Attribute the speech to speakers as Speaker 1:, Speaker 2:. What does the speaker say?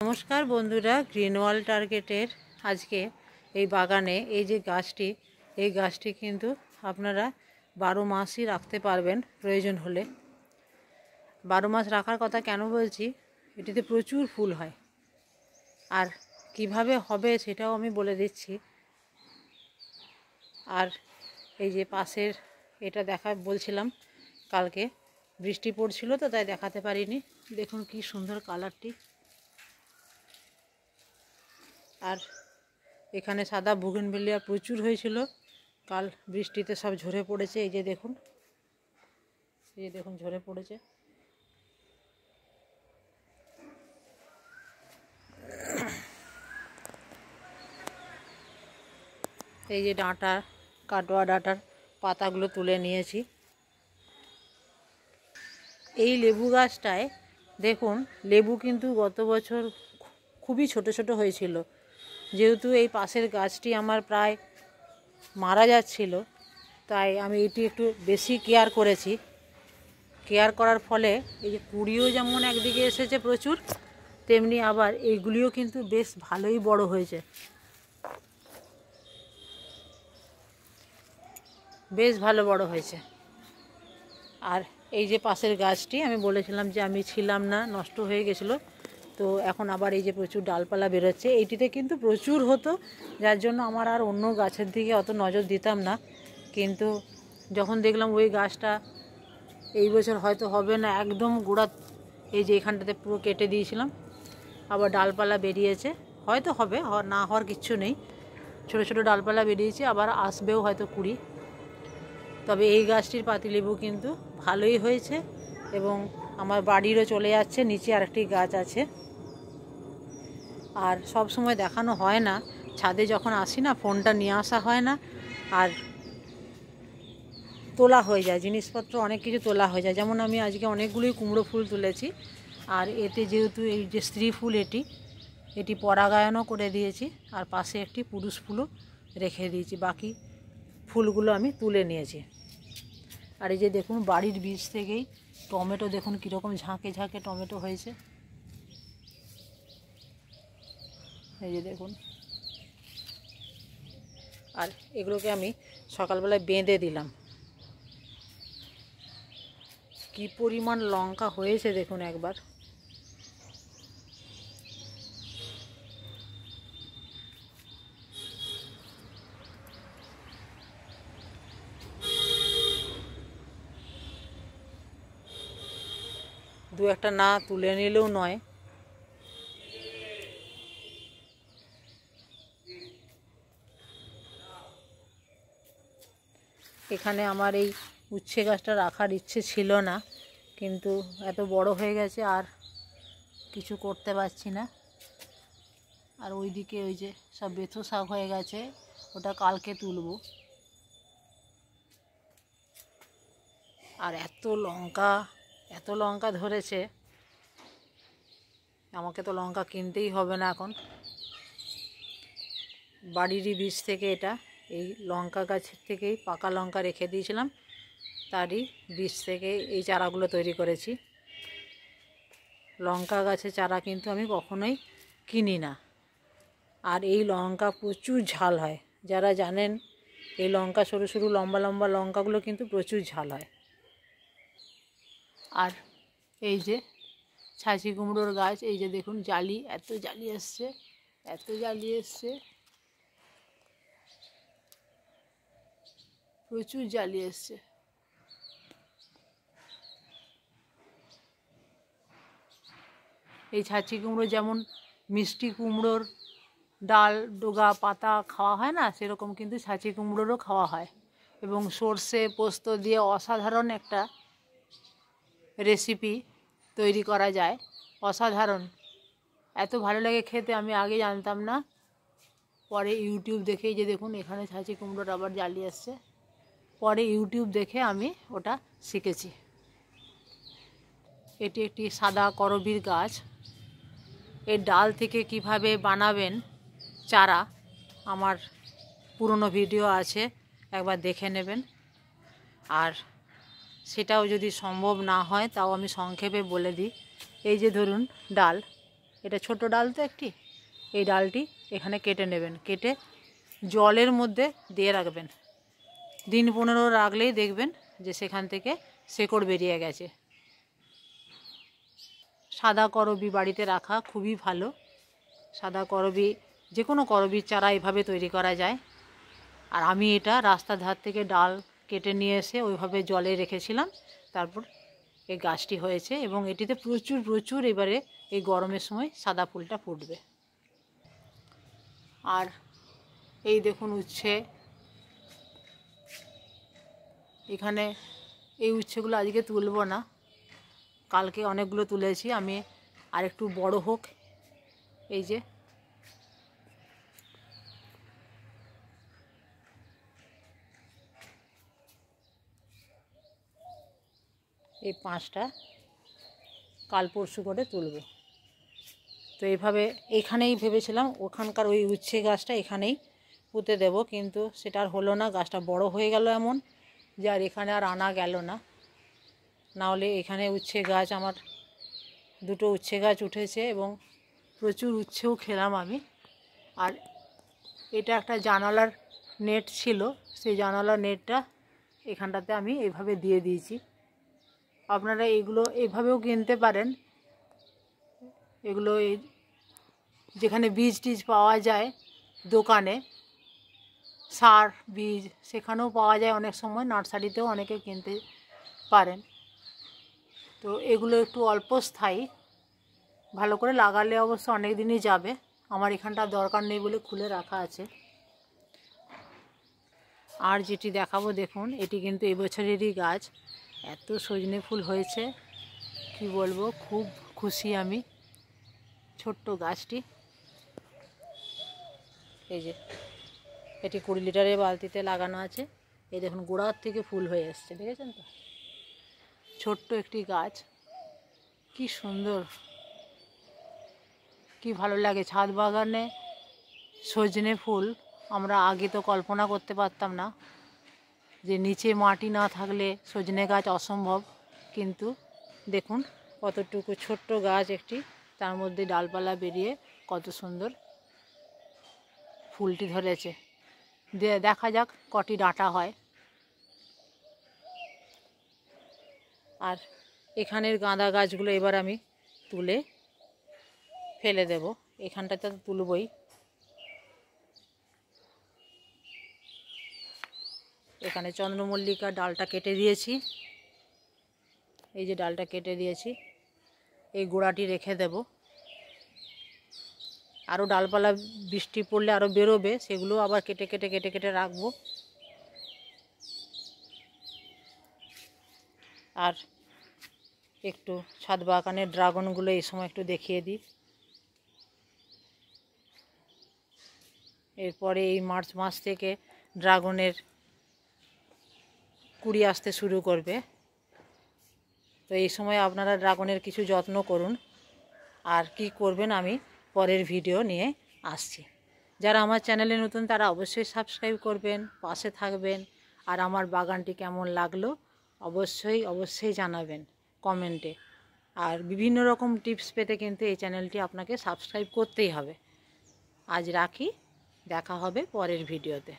Speaker 1: নমস্কার বন্ধুরা, গ্রিন ওয়াল টার্গেটের আজকে এই বাগানে এই যে গাছটি, এই গাছটি কিন্তু আপনারা 12 মাসই রাখতে পারবেন প্রয়োজন হলে। 12 মাস রাখার কথা কেন বলছি, এটিতে প্রচুর ফুল হয়। আর কিভাবে হবে সেটাও আমি বলে দিচ্ছি। আর এই যে পাশের এটা বলছিলাম, কালকে বৃষ্টি পড়ছিল তো তাই দেখাতে পারিনি। দেখুন কি সুন্দর কালারটি। আর এখানে সাদা বুগেনভেলিয়া প্রচুর হয়েছিল, কাল বৃষ্টিতে সব ঝরে পড়েছে। এই যে দেখুন, ঝরে পড়েছে। এই যে ডাঁটা, কাটোয়া ডাঁটার পাতাগুলো তুলে নিয়েছি। এই লেবু গাছটায় দেখুন, লেবু কিন্তু গত বছর খুবই ছোট ছোট হয়েছিল। যেহেতু এই পাশের গাছটি আমার প্রায় মারা যাচ্ছিল, তাই আমি এটি একটু বেশি কেয়ার করেছি। কেয়ার করার ফলে এই যে কুড়িও যেমন একদিকে এসেছে প্রচুর, তেমনি আবার এইগুলিও কিন্তু বেশ ভালোই বড় হয়েছে, বেশ ভালো বড় হয়েছে। আর এই যে পাশের গাছটি আমি বলেছিলাম যে আমি ছিলাম না, নষ্ট হয়ে গেছিলো, তো এখন আবার এই যে প্রচুর ডালপালা বেরোচ্ছে। এইটিতে কিন্তু প্রচুর হতো, যার জন্য আমার আর অন্য গাছের দিকে অত নজর দিতাম না। কিন্তু যখন দেখলাম ওই গাছটা এই বছর হয়তো হবে না, একদম গোড়া এই যে এখানটাতে পুরো কেটে দিয়েছিলাম, আবার ডালপালা বেরিয়েছে, হয়তো হবে, না হওয়ার কিচ্ছু নেই। ছোট ছোট ডালপালা বেরিয়েছে, আবার আসবেও হয়তো কুড়ি। তবে এই গাছটির পাতিলেবু কিন্তু ভালোই হয়েছে এবং আমার বাড়িরও চলে যাচ্ছে। নিচে আরেকটি গাছ আছে। আর সব সময় দেখানো হয় না, ছাদে যখন আসি না ফোনটা নিয়ে আসা হয় না, আর তোলা হয়ে যায় জিনিসপত্র, অনেক কিছু তোলা হয়ে যায়। যেমন আমি আজকে অনেকগুলোই কুমড়ো ফুল তুলেছি, আর এতে যেহেতু এই যে স্ত্রী ফুল, এটি পরাগায়নও করে দিয়েছি, আর পাশে একটি পুরুষ ফুলও রেখে দিয়েছি। বাকি ফুলগুলো আমি তুলে নিয়েছি। আর এই যে দেখুন, বাড়ির বীজ থেকেই টমেটো দেখুন কীরকম ঝাঁকে ঝাঁকে টমেটো হয়েছে। এই যে দেখুন, আর এগুলোকে আমি সকালবেলায় বেঁধে দিলাম। কি পরিমাণ লঙ্কা হয়েছে দেখুন একবার। দু একটা না তুলে নিলেও নয়। এখানে আমার এই উচ্ছে গাছটা রাখার ইচ্ছে ছিল না, কিন্তু এত বড় হয়ে গেছে আর কিছু করতে পারছি না। আর ওইদিকে ওই যে সব বেথো শাক হয়ে গেছে, ওটা কালকে তুলব। আর এত লঙ্কা ধরেছে, আমাকে তো লঙ্কা কিনতেই হবে না এখন। বাড়িরই বীজ থেকে এটা, এই লঙ্কা গাছের থেকেই পাকা লঙ্কা রেখে দিয়েছিলাম, তারই বীজ থেকে এই চারাগুলো তৈরি করেছি। লঙ্কা গাছের চারা কিন্তু আমি কখনোই কিনি না। আর এই লঙ্কা প্রচুর ঝাল হয়, যারা জানেন এই লঙ্কা সরু সরু লম্বা লম্বা লঙ্কাগুলো কিন্তু প্রচুর ঝাল হয়। আর এই যে ছাঁচি কুমড়োর গাছ, এই যে দেখুন জালি, এত জালি এসছে, প্রচুর জালি এসছে। এই ছাঁচি কুমড়ো যেমন মিষ্টি কুমড়োর ডাল ডোগা পাতা খাওয়া হয় না, সেরকম কিন্তু ছাঁচি কুমড়োরও খাওয়া হয়। এবং সর্ষে পোস্ত দিয়ে অসাধারণ একটা রেসিপি তৈরি করা যায়, অসাধারণ। এত ভালো লাগে খেতে, আমি আগে জানতাম না, পরে ইউটিউব দেখেই যে দেখুন এখানে ছাঁচি কুমড়োর আবার জালি আসছে, পরে ইউটিউব দেখে আমি ওটা শিখেছি। এটি একটি সাদা করবীর গাছ। এর ডাল থেকে কিভাবে বানাবেন চারা, আমার পুরনো ভিডিও আছে, একবার দেখে নেবেন। আর সেটাও যদি সম্ভব না হয় তাও আমি সংক্ষেপে বলে দিই। এই যে ধরুন ডাল, এটা ছোট ডাল তো একটি, এই ডালটি এখানে কেটে নেবেন, কেটে জলের মধ্যে দিয়ে রাখবেন। দিন 15 রাখলেই দেখবেন যে সেখান থেকে শেকড় বেরিয়ে গেছে। সাদা করবি বাড়িতে রাখা খুবই ভালো। সাদা করবি, যে কোনো করবির চারা এভাবে তৈরি করা যায়। আর আমি এটা রাস্তার ধার থেকে ডাল কেটে নিয়ে এসে ওইভাবে জলে রেখেছিলাম, তারপর এই গাছটি হয়েছে এবং এটিতে প্রচুর প্রচুর এবারে এই গরমের সময় সাদা ফুলটা ফুটবে। আর এই দেখুন উচ্ছে, এখানে এই উচ্ছেগুলো আজকে তুলব না, কালকে অনেকগুলো তুলেছি আমি, আর একটু বড় হোক। এই যে এই 5টা কাল পরশু করে তুলব। তো এইভাবে এখানেই ভেবেছিলাম ওখানকার ওই উচ্ছে গাছটা এখানেই পুঁতে দেব, কিন্তু সেটা আর হলো না। গাছটা বড় হয়ে গেল এমন যে আর এখানে আর আনা গেল না। নাহলে এখানে উচ্ছে গাছ আমার 2টো উচ্ছে গাছ উঠেছে এবং প্রচুর উচ্ছেও খেলাম আমি। আর এটা একটা জানালার নেট ছিল, সেই জানালার নেটটা এখানটাতে আমি এইভাবে দিয়ে দিয়েছি। আপনারা এগুলো এইভাবেও কিনতে পারেন। এগুলো যেখানে বীজ টিজ পাওয়া যায় দোকানে, সার বীজ, সেখানেও পাওয়া যায় অনেক সময়, নার্সারিতেও অনেকে কিনতে পারেন। তো এগুলো একটু অল্প স্থায়ী, ভালো করে লাগালে অবশ্য অনেক দিনই যাবে। আমার এখানটা দরকার নেই বলে খুলে রাখা আছে। আর যেটি দেখাবো দেখুন, এটি কিন্তু এবছরেরই গাছ। এত সজনে ফুল হয়েছে কি বলবো, খুব খুশি আমি। ছোট্ট গাছটি, এই যে এটি 20 লিটারের বালতিতে লাগানো আছে। এই দেখুন গোড়ার থেকে ফুল হয়ে এসছে, দেখেছেন তো? ছোট্ট একটি গাছ, কি সুন্দর, কি ভালো লাগে। ছাদ বাগানে সজনে ফুল আমরা আগে তো কল্পনা করতে পারতাম না যে নিচে মাটি না থাকলে সজনে গাছ অসম্ভব, কিন্তু দেখুন কতটুকু ছোট্ট গাছ একটি, তার মধ্যে ডালপালা বেরিয়ে কত সুন্দর ফুলটি ধরেছে। দেখা যাক কটি ডাঁটা হয়। আর এখানের গাঁদা গাছগুলো এবার আমি তুলে ফেলে দেব, এখানটাতে তো তুলবই। এখানে চন্দ্রমল্লিকার ডালটা কেটে দিয়েছি, এই যে ডালটা কেটে দিয়েছি, এই গোড়াটি রেখে দেব। আরও ডালপালা বৃষ্টি পড়লে আরও বেরোবে, সেগুলো আবার কেটে কেটে কেটে কেটে রাখবো। আর একটু ছাদ বাগানের ড্রাগনগুলো এই সময় একটু দেখিয়ে দিই। এরপরে এই মার্চ মাস থেকে ড্রাগনের কুড়ি আসতে শুরু করবে। তো এই সময় আপনারা ড্রাগনের কিছু যত্ন করুন। আর কি করবেন আমি পরের ভিডিও নিয়ে আসছি। যারা আমার চ্যানেলে নতুন তারা অবশ্যই সাবস্ক্রাইব করবেন, পাশে থাকবেন। আর আমার বাগানটি কেমন লাগলো অবশ্যই অবশ্যই জানাবেন কমেন্টে। আর বিভিন্ন রকম টিপস পেতে কিন্তু এই চ্যানেলটি আপনাকে সাবস্ক্রাইব করতেই হবে। আজ রাখি, দেখা হবে পরের ভিডিওতে।